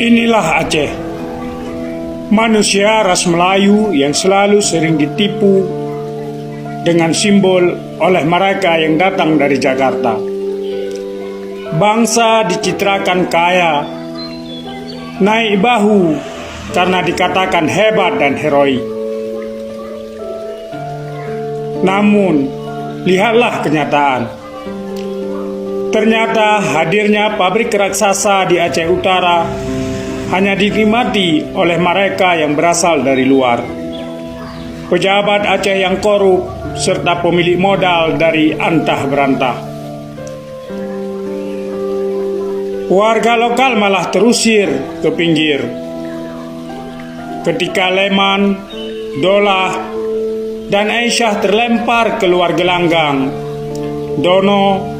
Inilah Aceh, manusia ras Melayu yang selalu sering ditipu dengan simbol oleh mereka yang datang dari Jakarta. Bangsa dicitrakan kaya, naik bahu karena dikatakan hebat dan heroik. Namun, lihatlah kenyataan. Ternyata hadirnya pabrik raksasa di Aceh Utara hanya dinikmati oleh mereka yang berasal dari luar. Pejabat Aceh yang korup serta pemilik modal dari antah berantah. Warga lokal malah terusir ke pinggir. Ketika Leman, Dolah, dan Aisyah terlempar keluar gelanggang, Dono